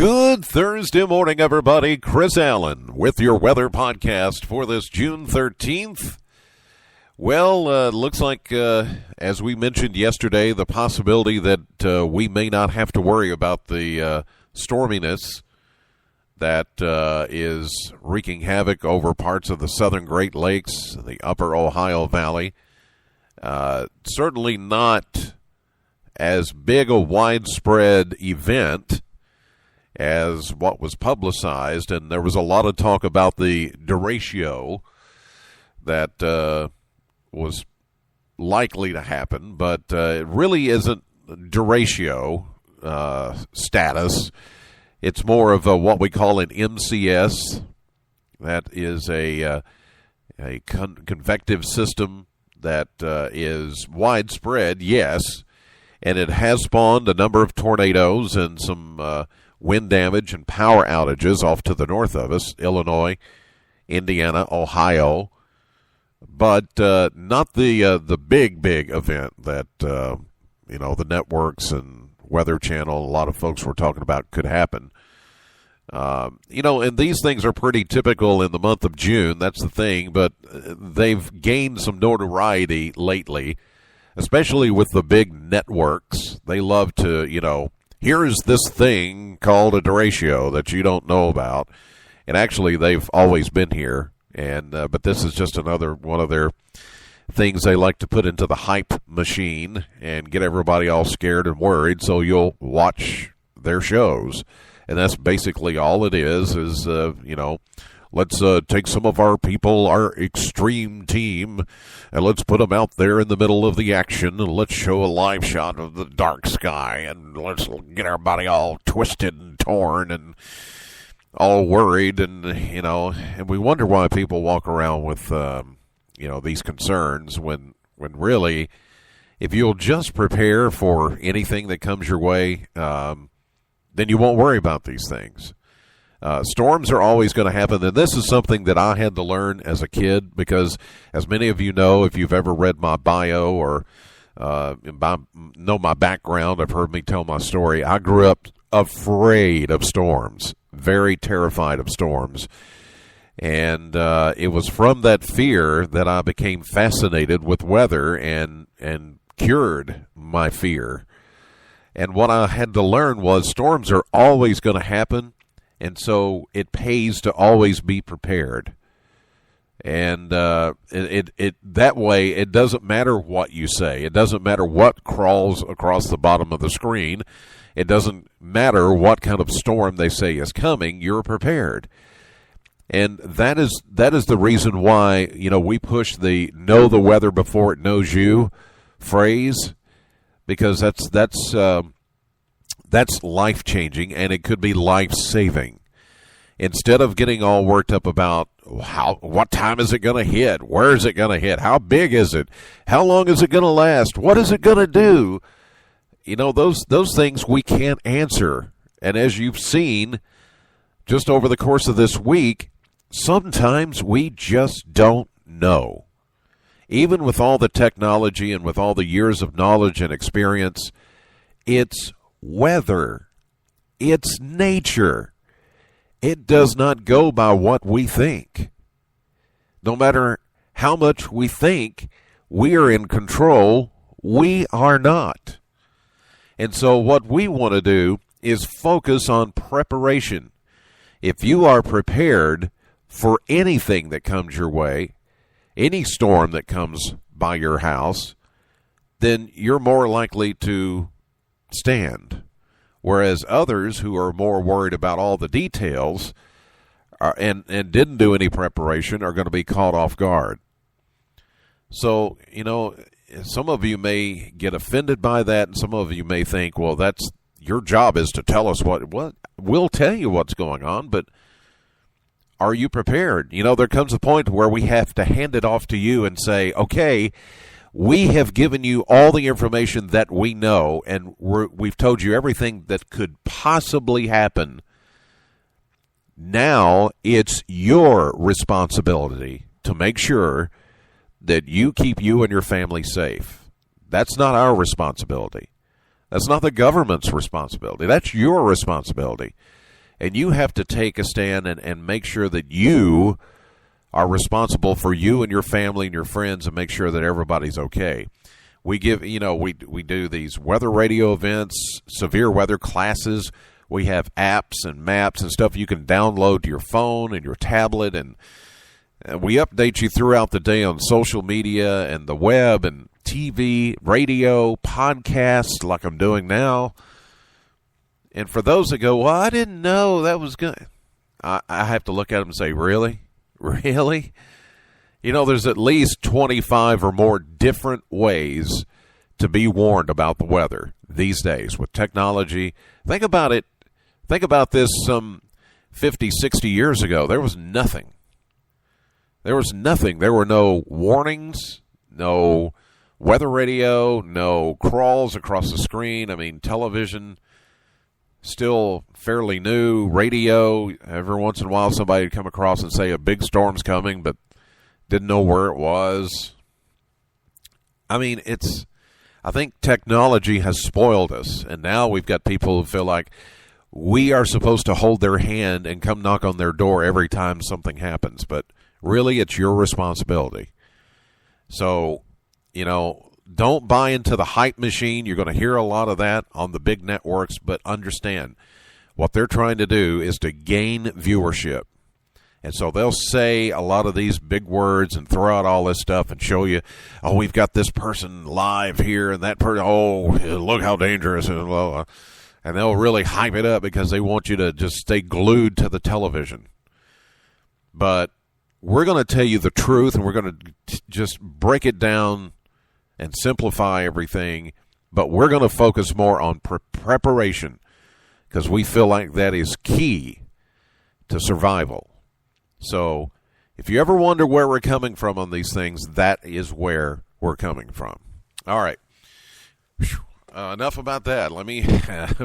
Good Thursday morning, everybody. Chris Allen with your weather podcast for this June 13th. Well, looks like, as we mentioned yesterday, the possibility that we may not have to worry about the storminess that is wreaking havoc over parts of the southern Great Lakes, the upper Ohio Valley. Certainly not as big a widespread event as what was publicized, and there was a lot of talk about the derecho that was likely to happen, but it really isn't derecho status. It's more of what we call an MCS. That is a convective system that is widespread, yes, and it has spawned a number of tornadoes and some wind damage and power outages off to the north of us, Illinois, Indiana, Ohio, but not the big event that the networks and Weather Channel, a lot of folks were talking about could happen. And these things are pretty typical in the month of June. That's the thing, but they've gained some notoriety lately, especially with the big networks. They love to, here's this thing called a derecho that you don't know about. And actually, they've always been here. And but this is just another one of their things they like to put into the hype machine and get everybody all scared and worried so you'll watch their shows. And that's basically all it is let's take some of our people, our extreme team, and let's put them out there in the middle of the action, and let's show a live shot of the dark sky, and let's get everybody all twisted and torn and all worried, and we wonder why people walk around with, these concerns when really, if you'll just prepare for anything that comes your way, then you won't worry about these things. Storms are always going to happen, and this is something that I had to learn as a kid because, as many of you know, if you've ever read my bio or know my background, I've heard me tell my story, I grew up afraid of storms, very terrified of storms. And it was from that fear that I became fascinated with weather and cured my fear. And what I had to learn was storms are always going to happen. And so it pays to always be prepared. And it that way, it doesn't matter what you say. It doesn't matter what crawls across the bottom of the screen. It doesn't matter what kind of storm they say is coming. You're prepared. And that is the reason why, we push the know the weather before it knows you phrase, because that's life-changing, and it could be life-saving. Instead of getting all worked up about what time is it going to hit, where is it going to hit, how big is it, how long is it going to last, what is it going to do, those things we can't answer. And as you've seen just over the course of this week, sometimes we just don't know. Even with all the technology and with all the years of knowledge and experience, it's weather. It's nature. It does not go by what we think. No matter how much we think we are in control, we are not. And so what we want to do is focus on preparation. If you are prepared for anything that comes your way, any storm that comes by your house, then you're more likely to stand. Whereas others who are more worried about all the details and didn't do any preparation are going to be caught off guard. So, some of you may get offended by that, and some of you may think, well, that's your job is to tell us what we'll tell you what's going on, but are you prepared? There comes a point where we have to hand it off to you and say, okay, we have given you all the information that we know, and we've told you everything that could possibly happen. Now it's your responsibility to make sure that you keep you and your family safe. That's not our responsibility. That's not the government's responsibility. That's your responsibility. And you have to take a stand and make sure that you are responsible for you and your family and your friends and make sure that everybody's okay. We give, we do these weather radio events, severe weather classes. We have apps and maps and stuff you can download to your phone and your tablet, and we update you throughout the day on social media and the web and TV, radio, podcasts like I'm doing now. And for those that go, well, I didn't know that was good, I have to look at them and say, really? Really? There's at least 25 or more different ways to be warned about the weather these days with technology. Think about it. Think about this some 50, 60 years ago. There was nothing. There was nothing. There were no warnings, no weather radio, no crawls across the screen. I mean, television, still fairly new. Radio, every once in a while somebody would come across and say a big storm's coming, but didn't know where it was. I mean, I think technology has spoiled us, and now we've got people who feel like we are supposed to hold their hand and come knock on their door every time something happens, but really it's your responsibility. So, don't buy into the hype machine. You're going to hear a lot of that on the big networks, but understand what they're trying to do is to gain viewership. And so they'll say a lot of these big words and throw out all this stuff and show you, oh, we've got this person live here and that person, oh, look how dangerous. And they'll really hype it up because they want you to just stay glued to the television. But we're going to tell you the truth, and we're going to just break it down and simplify everything. But we're going to focus more on preparation because we feel like that is key to survival. So if you ever wonder where we're coming from on these things, that is where we're coming from. All right. Enough about that. Let me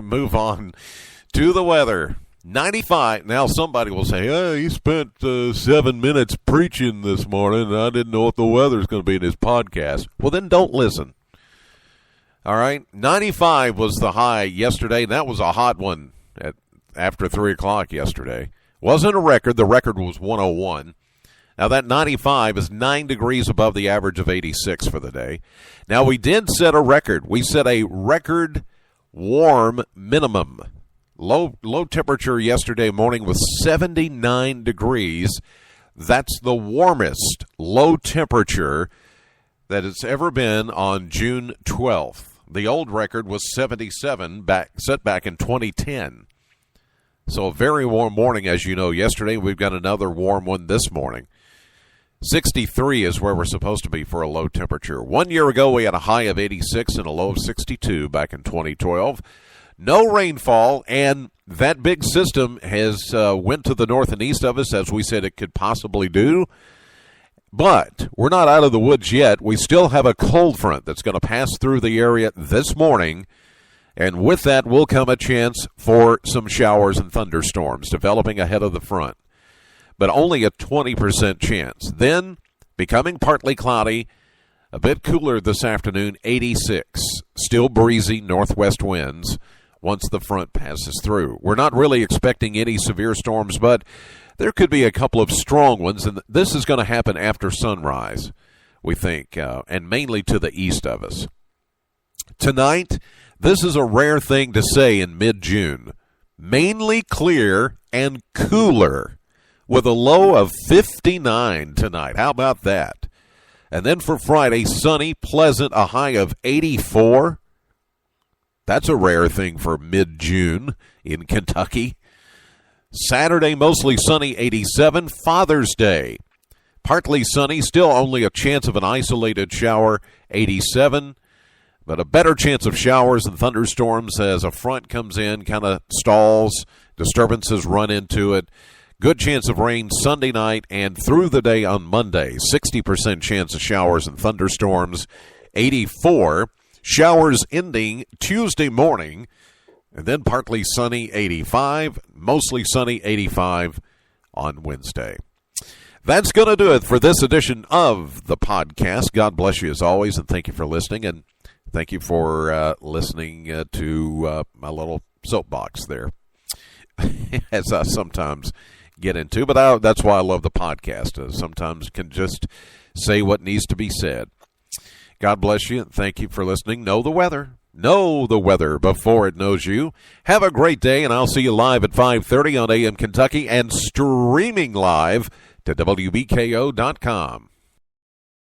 move on to the weather. 95. Now somebody will say, oh, he spent 7 minutes preaching this morning, and I didn't know what the weather's going to be in his podcast. Well, then don't listen. All right. 95 was the high yesterday. That was a hot one after 3 o'clock yesterday. Wasn't a record. The record was 101. Now, that 95 is 9 degrees above the average of 86 for the day. Now, we did set a record. We set a record warm minimum. Low temperature yesterday morning was 79 degrees. That's the warmest low temperature that it's ever been on June 12th. The old record was 77, set back in 2010. So a very warm morning, as you know, yesterday. We've got another warm one this morning. 63 is where we're supposed to be for a low temperature. 1 year ago, we had a high of 86 and a low of 62 back in 2012. No rainfall, and that big system has went to the north and east of us, as we said it could possibly do. But we're not out of the woods yet. We still have a cold front that's going to pass through the area this morning. And with that will come a chance for some showers and thunderstorms developing ahead of the front. But only a 20% chance. Then, becoming partly cloudy, a bit cooler this afternoon, 86. Still breezy northwest winds once the front passes through. We're not really expecting any severe storms, but there could be a couple of strong ones. And this is going to happen after sunrise, we think, and mainly to the east of us. Tonight, this is a rare thing to say in mid-June. Mainly clear and cooler with a low of 59 tonight. How about that? And then for Friday, sunny, pleasant, a high of 84. That's a rare thing for mid-June in Kentucky. Saturday, mostly sunny, 87. Father's Day, partly sunny, still only a chance of an isolated shower, 87. But a better chance of showers and thunderstorms as a front comes in, kind of stalls, disturbances run into it. Good chance of rain Sunday night and through the day on Monday. 60% chance of showers and thunderstorms, 84. Showers ending Tuesday morning, and then partly sunny, 85. Mostly sunny, 85 on Wednesday. That's going to do it for this edition of the podcast. God bless you as always, and thank you for listening. And thank you for listening to my little soapbox there. as I sometimes get into. But that's why I love the podcast. Sometimes can just say what needs to be said. God bless you, and thank you for listening. Know the weather. Know the weather before it knows you. Have a great day, and I'll see you live at 5:30 on AM Kentucky and streaming live to WBKO.com.